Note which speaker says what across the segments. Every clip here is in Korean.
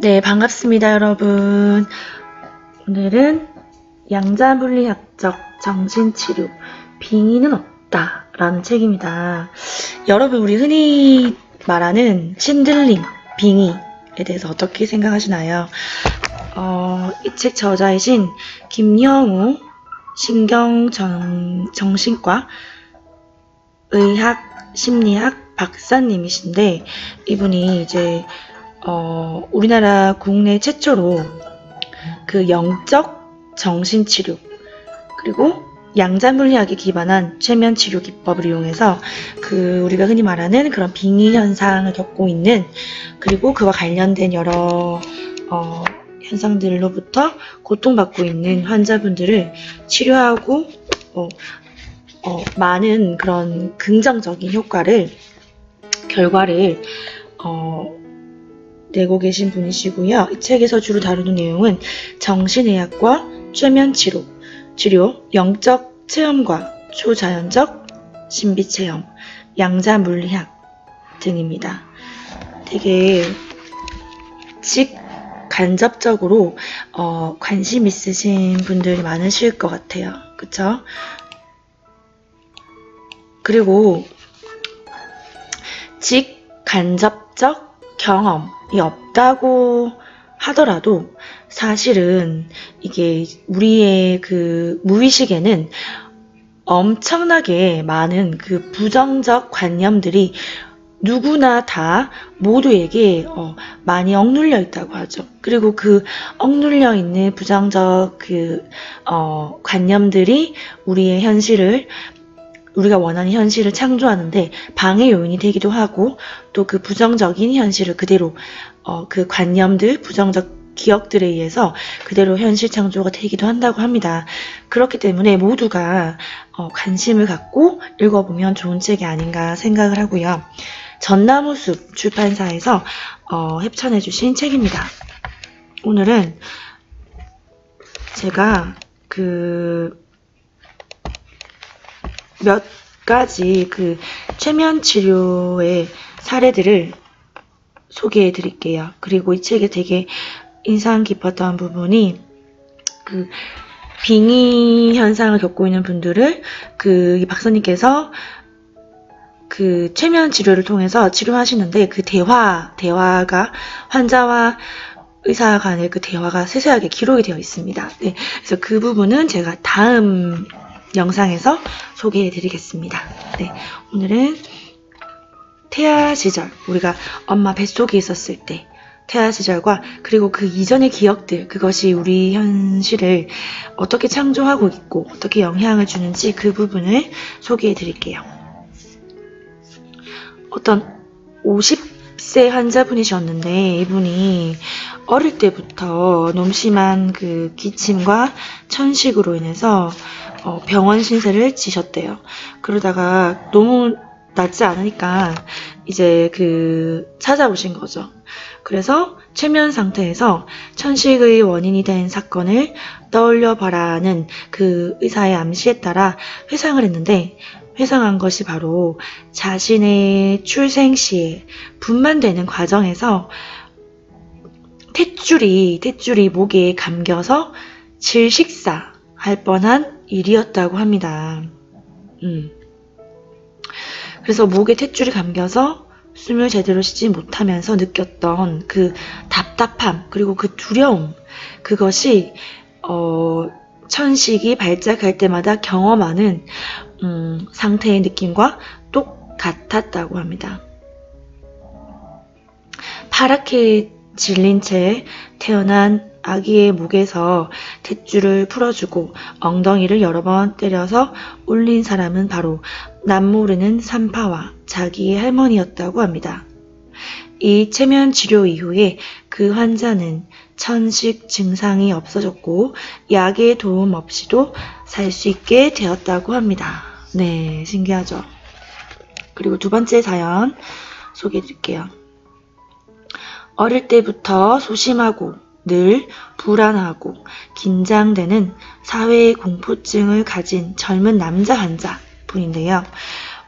Speaker 1: 네, 반갑습니다, 여러분. 오늘은 양자물리학적 정신치료, 빙의는 없다 라는 책입니다. 여러분, 우리 흔히 말하는 신들림, 빙의에 대해서 어떻게 생각하시나요? 이 책 저자이신 김영우 신경정신과 의학 심리학 박사님이신데, 이분이 이제 우리나라 국내 최초로 그 영적 정신치료 그리고 양자물리학에 기반한 최면치료 기법을 이용해서 우리가 흔히 말하는 그런 빙의 현상을 겪고 있는, 그리고 그와 관련된 여러 현상들로부터 고통받고 있는 환자분들을 치료하고 많은 그런 긍정적인 결과를 내고 계신 분이시고요. 이 책에서 주로 다루는 내용은 정신의학과 최면치료, 영적 체험과 초자연적 신비체험, 양자물리학 등입니다. 되게 직간접적으로 관심 있으신 분들이 많으실 것 같아요. 그쵸? 그리고 직간접적 경험이 없다고 하더라도 사실은 이게 우리의 그 무의식에는 엄청나게 많은 그 부정적 관념들이 누구나 다 모두에게 많이 억눌려 있다고 하죠. 그리고 그 억눌려 있는 부정적 관념들이 우리가 원하는 현실을 창조하는데 방해 요인이 되기도 하고, 또 그 부정적인 현실을 그대로 그 관념들, 부정적 기억들에 의해서 그대로 현실 창조가 되기도 한다고 합니다. 그렇기 때문에 모두가 관심을 갖고 읽어보면 좋은 책이 아닌가 생각을 하고요. 전나무숲 출판사에서 협찬해 주신 책입니다. 오늘은 제가 몇 가지 최면 치료의 사례들을 소개해 드릴게요. 그리고 이 책에 되게 인상 깊었던 부분이 빙의 현상을 겪고 있는 분들을 이 박사님께서 최면 치료를 통해서 치료하시는데, 대화가 환자와 의사 간의 대화가 세세하게 기록이 되어 있습니다. 네, 그래서 그 부분은 제가 다음 영상에서 소개해 드리겠습니다. 네, 오늘은 태아 시절, 우리가 엄마 뱃속에 있었을 때 태아 시절과 그리고 그 이전의 기억들, 그것이 우리 현실을 어떻게 창조하고 있고 어떻게 영향을 주는지 그 부분을 소개해 드릴게요. 어떤 50세 환자분이셨는데, 이분이 어릴 때부터 너무 심한 기침과 천식으로 인해서 병원 신세를 지셨대요. 그러다가 너무 낫지 않으니까 이제 찾아오신 거죠. 그래서 최면 상태에서 천식의 원인이 된 사건을 떠올려봐라는 의사의 암시에 따라 회상을 했는데, 회상한 것이 바로 자신의 출생 시에 분만되는 과정에서 탯줄이 목에 감겨서 질식사할 뻔한 일이었다고 합니다. 그래서 목에 탯줄이 감겨서 숨을 제대로 쉬지 못하면서 느꼈던 답답함, 그리고 두려움, 그것이 천식이 발작할 때마다 경험하는 상태의 느낌과 똑같았다고 합니다. 파랗게 질린 채 태어난 아기의 목에서 탯줄을 풀어주고 엉덩이를 여러 번 때려서 울린 사람은 바로 남모르는 산파와 자기의 할머니였다고 합니다. 이 최면 치료 이후에 그 환자는 천식 증상이 없어졌고 약의 도움 없이도 살 수 있게 되었다고 합니다. 네, 신기하죠? 그리고 두 번째 사연 소개해 드릴게요. 어릴 때부터 소심하고 늘 불안하고 긴장되는 사회 공포증을 가진 젊은 남자 환자분인데요.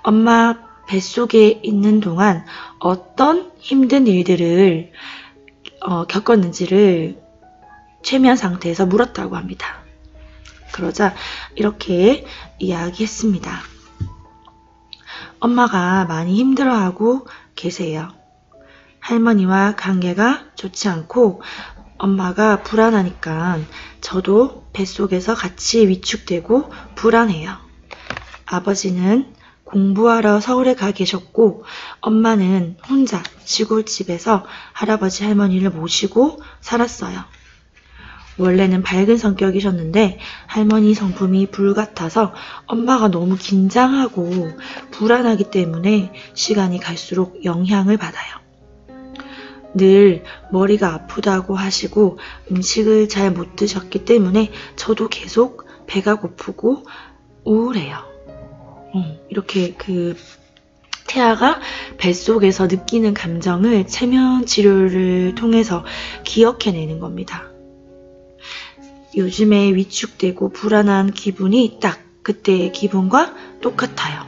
Speaker 1: 엄마 뱃속에 있는 동안 어떤 힘든 일들을 겪었는지를 최면 상태에서 물었다고 합니다. 그러자 이렇게 이야기했습니다. 엄마가 많이 힘들어하고 계세요. 할머니와 관계가 좋지 않고 엄마가 불안하니까 저도 뱃속에서 같이 위축되고 불안해요. 아버지는 공부하러 서울에 가 계셨고 엄마는 혼자 시골집에서 할아버지 할머니를 모시고 살았어요. 원래는 밝은 성격이셨는데 할머니 성품이 불같아서 엄마가 너무 긴장하고 불안하기 때문에 시간이 갈수록 영향을 받아요. 늘 머리가 아프다고 하시고 음식을 잘 못 드셨기 때문에 저도 계속 배가 고프고 우울해요. 이렇게 태아가 뱃속에서 느끼는 감정을 체면 치료를 통해서 기억해내는 겁니다. 요즘에 위축되고 불안한 기분이 딱 그때의 기분과 똑같아요.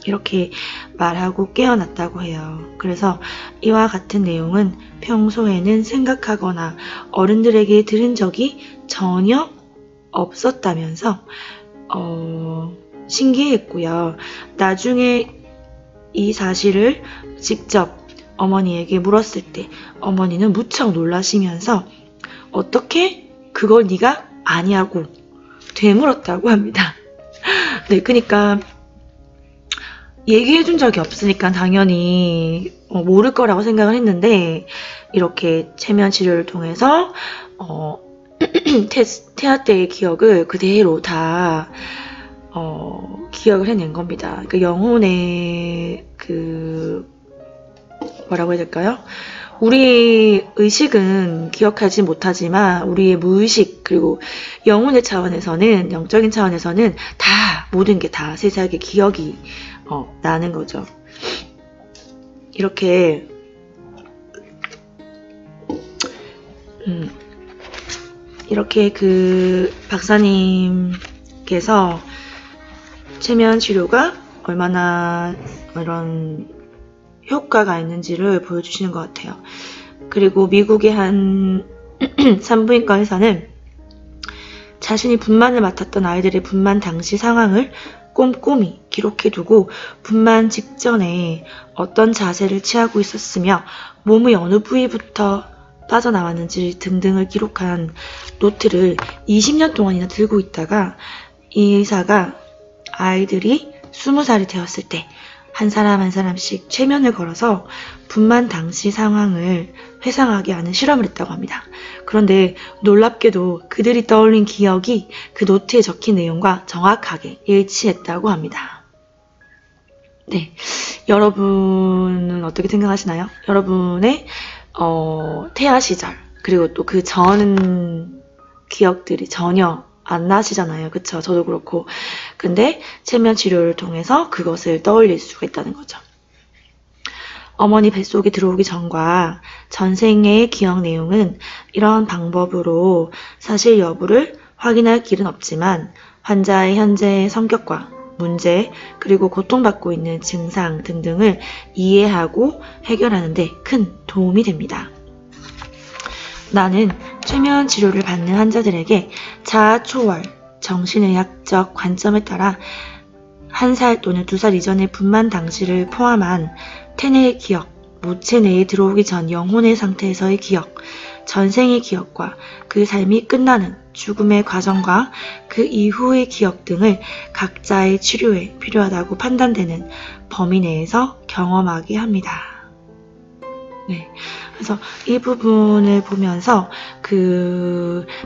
Speaker 1: 이렇게 말하고 깨어났다고 해요. 그래서 이와 같은 내용은 평소에는 생각하거나 어른들에게 들은 적이 전혀 없었다면서 신기했고요. 나중에 이 사실을 직접 어머니에게 물었을 때 어머니는 무척 놀라시면서 어떻게 그걸 네가 아냐고 되물었다고 합니다. 네, 그러니까 얘기해준 적이 없으니까 당연히 모를 거라고 생각을 했는데 이렇게 체면 치료를 통해서 태아 때의 기억을 그대로 다 기억을 해낸 겁니다. 그 영혼의 뭐라고 해야 될까요? 우리의 의식은 기억하지 못하지만 우리의 무의식 그리고 영혼의 차원에서는 영적인 차원에서는 다 모든 게 다 세세하게 기억이 나는 거죠. 이렇게 이렇게 박사님께서 체면 치료가 얼마나 이런 효과가 있는지를 보여주시는 것 같아요. 그리고 미국의 한 산부인과 의사는 자신이 분만을 맡았던 아이들의 분만 당시 상황을 꼼꼼히 기록해두고 분만 직전에 어떤 자세를 취하고 있었으며 몸의 어느 부위부터 빠져나왔는지 등등을 기록한 노트를 20년 동안이나 들고 있다가 이 의사가 아이들이 20살이 되었을 때 한 사람 한 사람씩 최면을 걸어서 분만 당시 상황을 회상하게 하는 실험을 했다고 합니다. 그런데 놀랍게도 그들이 떠올린 기억이 그 노트에 적힌 내용과 정확하게 일치했다고 합니다. 네, 여러분은 어떻게 생각하시나요? 여러분의 태아 시절 그리고 또 그 전 기억들이 전혀 안 나시잖아요. 그쵸? 저도 그렇고. 근데 체면 치료를 통해서 그것을 떠올릴 수가 있다는 거죠. 어머니 뱃속에 들어오기 전과 전생의 기억 내용은 이런 방법으로 사실 여부를 확인할 길은 없지만 환자의 현재 성격과 문제 그리고 고통받고 있는 증상 등등을 이해하고 해결하는 데 큰 도움이 됩니다. 나는 최면 치료를 받는 환자들에게 자아 초월, 정신의학적 관점에 따라 1살 또는 2살 이전의 분만 당시를 포함한 태내의 기억, 모체 내에 들어오기 전 영혼의 상태에서의 기억, 전생의 기억과 그 삶이 끝나는 죽음의 과정과 그 이후의 기억 등을 각자의 치료에 필요하다고 판단되는 범위 내에서 경험하게 합니다. 네. 그래서 이 부분을 보면서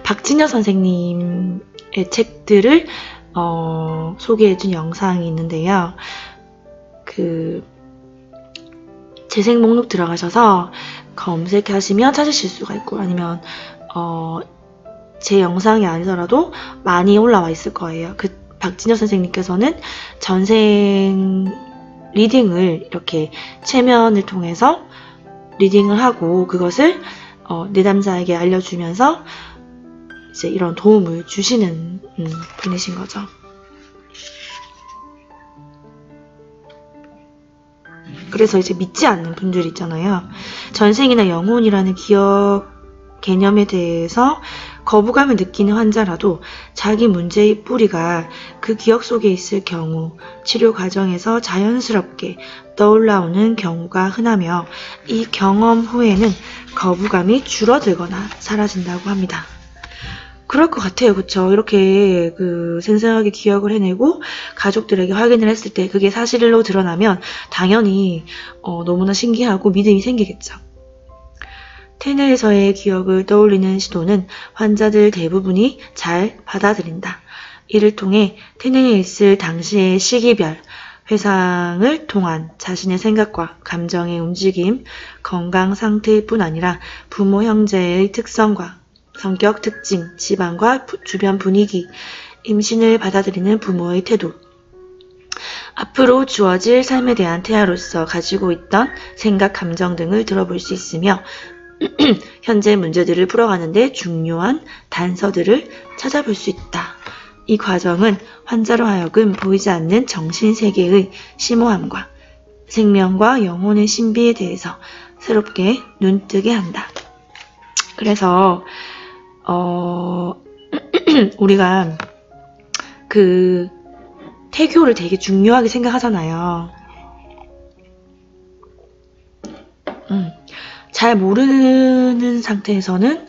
Speaker 1: 박진여 선생님의 책들을 소개해준 영상이 있는데요. 재생 목록 들어가셔서 검색하시면 찾으실 수가 있고 아니면 제 영상이 아니더라도 많이 올라와 있을 거예요. 박진여 선생님께서는 전생 리딩을 이렇게 체면을 통해서 리딩을 하고 그것을 내담자에게 알려주면서 이제 이런 도움을 주시는 분이신 거죠. 그래서 이제 믿지 않는 분들 있잖아요. 전생이나 영혼이라는 기억 개념에 대해서 거부감을 느끼는 환자라도 자기 문제의 뿌리가 그 기억 속에 있을 경우 치료 과정에서 자연스럽게 떠올라오는 경우가 흔하며 이 경험 후에는 거부감이 줄어들거나 사라진다고 합니다. 그럴 것 같아요. 그쵸? 이렇게 생생하게 기억을 해내고 가족들에게 확인을 했을 때 그게 사실로 드러나면 당연히 너무나 신기하고 믿음이 생기겠죠. 테너에서의 기억을 떠올리는 시도는 환자들 대부분이 잘 받아들인다. 이를 통해 테너에 있을 당시의 시기별, 회상을 통한 자신의 생각과 감정의 움직임, 건강 상태뿐 아니라 부모 형제의 특성과 성격 특징, 집안과 주변 분위기, 임신을 받아들이는 부모의 태도, 앞으로 주어질 삶에 대한 태아로서 가지고 있던 생각, 감정 등을 들어볼 수 있으며 현재 문제들을 풀어가는 데 중요한 단서들을 찾아볼 수 있다. 이 과정은 환자로 하여금 보이지 않는 정신세계의 심오함과 생명과 영혼의 신비에 대해서 새롭게 눈뜨게 한다. 그래서 우리가 태교를 되게 중요하게 생각하잖아요. 잘 모르는 상태에서는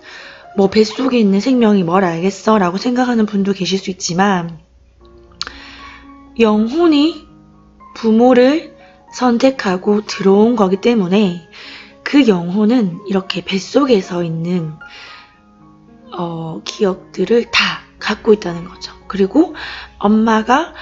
Speaker 1: 뭐 뱃속에 있는 생명이 뭘 알겠어 라고 생각하는 분도 계실 수 있지만 영혼이 부모를 선택하고 들어온 거기 때문에 그 영혼은 이렇게 뱃속에서 있는 기억들을 다 갖고 있다는 거죠. 그리고 엄마가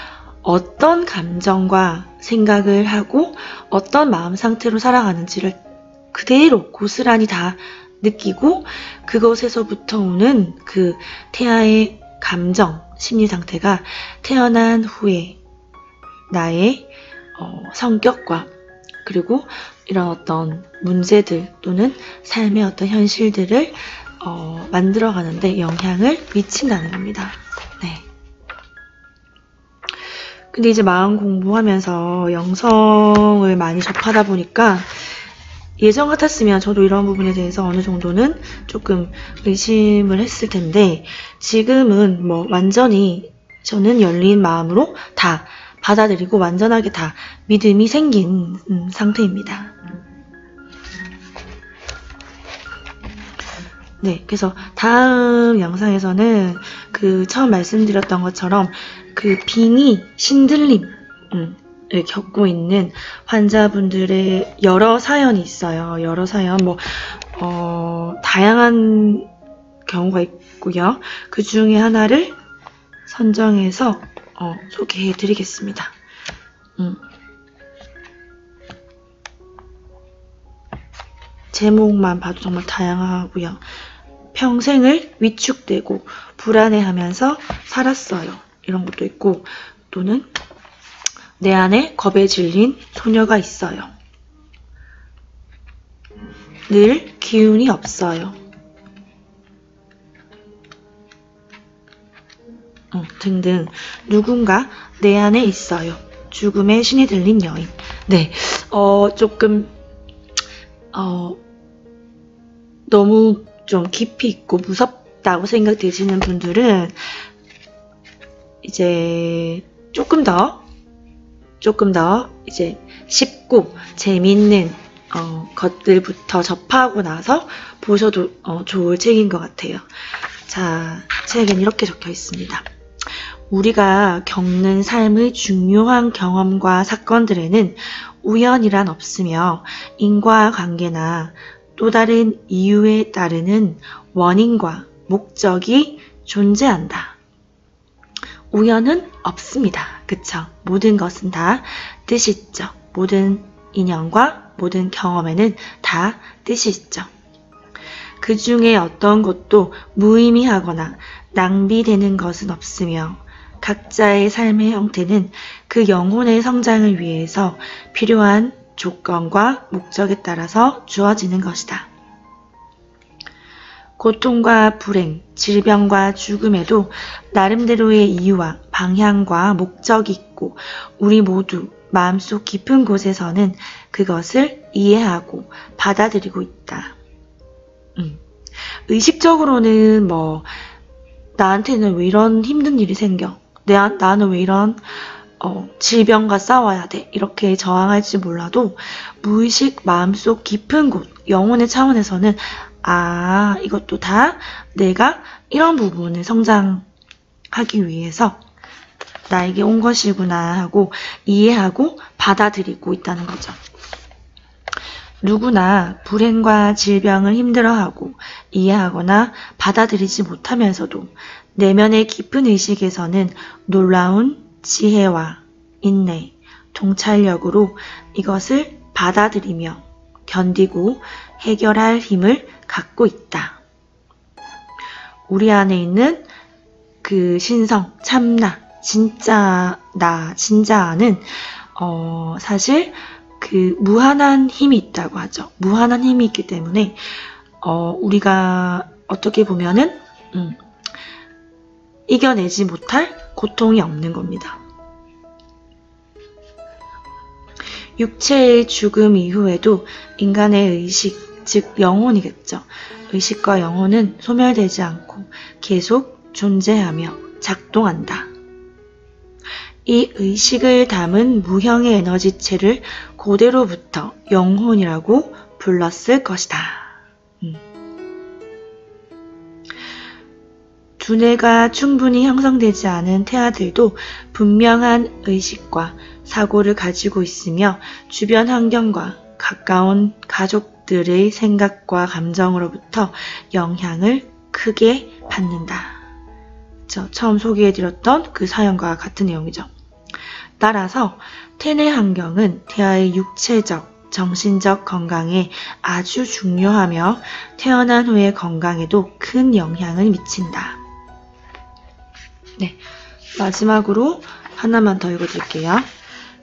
Speaker 1: 어떤 감정과 생각을 하고 어떤 마음 상태로 살아가는지를 그대로 고스란히 다 느끼고 그것에서부터 오는 그 태아의 감정, 심리 상태가 태어난 후에 나의 성격과 그리고 이런 어떤 문제들 또는 삶의 어떤 현실들을 만들어가는데 영향을 미친다는 겁니다. 네. 근데 이제 마음 공부하면서 영성을 많이 접하다 보니까 예전 같았으면 저도 이런 부분에 대해서 어느 정도는 조금 의심을 했을 텐데 지금은 뭐 완전히 저는 열린 마음으로 다 받아들이고 완전하게 다 믿음이 생긴 상태입니다. 네, 그래서 다음 영상에서는 처음 말씀드렸던 것처럼 빙의, 신들림을 겪고 있는 환자분들의 여러 사연이 있어요. 여러 사연, 다양한 경우가 있고요. 그 중에 하나를 선정해서 소개해 드리겠습니다. 제목만 봐도 정말 다양하고요. 평생을 위축되고 불안해하면서 살았어요. 이런 것도 있고 또는 내 안에 겁에 질린 소녀가 있어요. 늘 기운이 없어요. 등등 누군가 내 안에 있어요. 죽음의 신이 들린 여인. 네, 조금 너무 좀 깊이 있고 무섭다고 생각되시는 분들은 이제 조금 더 이제 쉽고 재밌는 것들부터 접하고 나서 보셔도 좋을 책인 것 같아요. 자, 책엔 이렇게 적혀 있습니다. 우리가 겪는 삶의 중요한 경험과 사건들에는 우연이란 없으며 인과관계나 또 다른 이유에 따르는 원인과 목적이 존재한다. 우연은 없습니다. 그쵸? 모든 것은 다 뜻이 있죠. 모든 인연과 모든 경험에는 다 뜻이 있죠. 그 중에 어떤 것도 무의미하거나 낭비되는 것은 없으며 각자의 삶의 형태는 그 영혼의 성장을 위해서 필요한 조건과 목적에 따라서 주어지는 것이다. 고통과 불행, 질병과 죽음에도 나름대로의 이유와 방향과 목적이 있고 우리 모두 마음속 깊은 곳에서는 그것을 이해하고 받아들이고 있다. 의식적으로는 나한테는 왜 이런 힘든 일이 생겨? 나는 왜 이런 질병과 싸워야 돼? 이렇게 저항할지 몰라도 무의식 마음속 깊은 곳, 영혼의 차원에서는 이것도 다 내가 이런 부분을 성장하기 위해서 나에게 온 것이구나 하고 이해하고 받아들이고 있다는 거죠. 누구나 불행과 질병을 힘들어하고 이해하거나 받아들이지 못하면서도 내면의 깊은 의식에서는 놀라운 지혜와 인내, 통찰력으로 이것을 받아들이며 견디고 해결할 힘을 갖고 있다. 우리 안에 있는 그 신성, 참나, 진짜 진짜는 사실 그 무한한 힘이 있다고 하죠. 무한한 힘이 있기 때문에 우리가 어떻게 보면은 이겨내지 못할 고통이 없는 겁니다. 육체의 죽음 이후에도 인간의 의식, 즉 영혼이겠죠. 의식과 영혼은 소멸되지 않고 계속 존재하며 작동한다. 이 의식을 담은 무형의 에너지체를 고대로부터 영혼이라고 불렀을 것이다. 두뇌가 충분히 형성되지 않은 태아들도 분명한 의식과 사고를 가지고 있으며 주변 환경과 가까운 가족들의 생각과 감정으로부터 영향을 크게 받는다. 처음 소개해드렸던 그 사연과 같은 내용이죠. 따라서 태내 환경은 태아의 육체적, 정신적 건강에 아주 중요하며 태어난 후의 건강에도 큰 영향을 미친다. 네, 마지막으로 하나만 더 읽어드릴게요.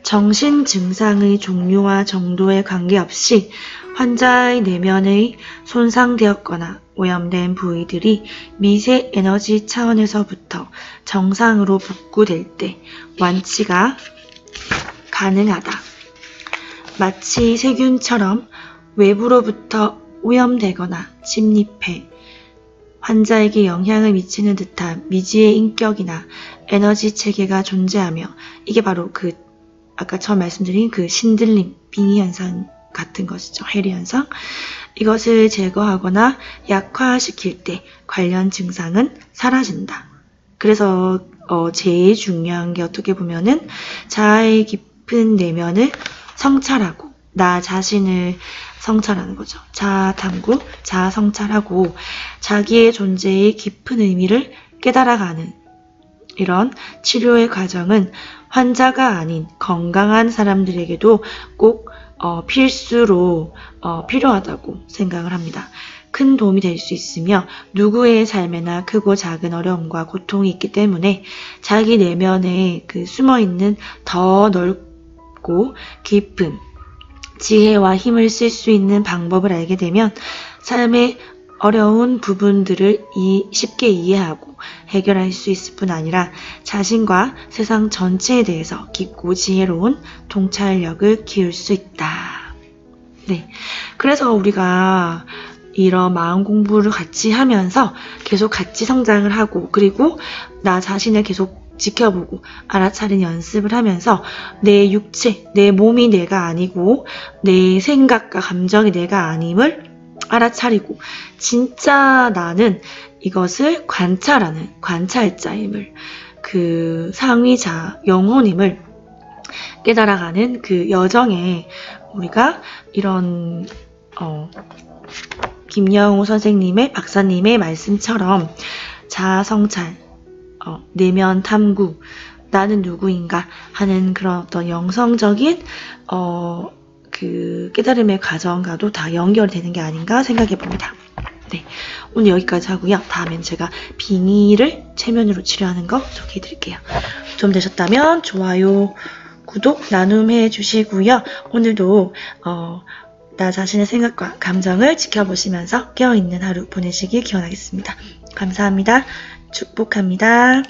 Speaker 1: 정신 증상의 종류와 정도에 관계없이 환자의 내면의 손상되었거나 오염된 부위들이 미세 에너지 차원에서부터 정상으로 복구될 때 완치가 가능하다. 마치 세균처럼 외부로부터 오염되거나 침입해 환자에게 영향을 미치는 듯한 미지의 인격이나 에너지 체계가 존재하며 이게 바로 아까 처음 말씀드린 그 신들림, 빙의 현상 같은 것이죠. 해리 현상. 이것을 제거하거나 약화시킬 때 관련 증상은 사라진다. 그래서 제일 중요한 게 어떻게 보면은 자아의 깊은 내면을 성찰하고 나 자신을 성찰하는 거죠. 자아 탐구, 자아 성찰하고 자기의 존재의 깊은 의미를 깨달아가는 이런 치료의 과정은 환자가 아닌 건강한 사람들에게도 꼭 필수로 필요하다고 생각을 합니다. 큰 도움이 될 수 있으며 누구의 삶에나 크고 작은 어려움과 고통이 있기 때문에 자기 내면에 숨어있는 더 넓고 깊은 지혜와 힘을 쓸 수 있는 방법을 알게 되면 삶의 어려운 부분들을 쉽게 이해하고 해결할 수 있을 뿐 아니라 자신과 세상 전체에 대해서 깊고 지혜로운 통찰력을 기울 수 있다. 네, 그래서 우리가 이런 마음 공부를 같이 하면서 계속 같이 성장을 하고 그리고 나 자신을 계속 지켜보고 알아차리는 연습을 하면서 내 육체, 내 몸이 내가 아니고 내 생각과 감정이 내가 아님을 알아차리고 진짜 나는 이것을 관찰하는 관찰자임을 상위자, 영혼임을 깨달아가는 그 여정에 우리가 이런 김영호 선생님의 박사님의 말씀처럼 자아성찰, 내면 탐구, 나는 누구인가 하는 그런 어떤 영성적인 깨달음의 과정과도 다 연결되는 게 아닌가 생각해 봅니다. 네, 오늘 여기까지 하고요. 다음엔 제가 빙의를 최면으로 치료하는 거 소개해 드릴게요. 도움 되셨다면 좋아요, 구독, 나눔해 주시고요. 오늘도 나 자신의 생각과 감정을 지켜보시면서 깨어있는 하루 보내시길 기원하겠습니다. 감사합니다. 축복합니다.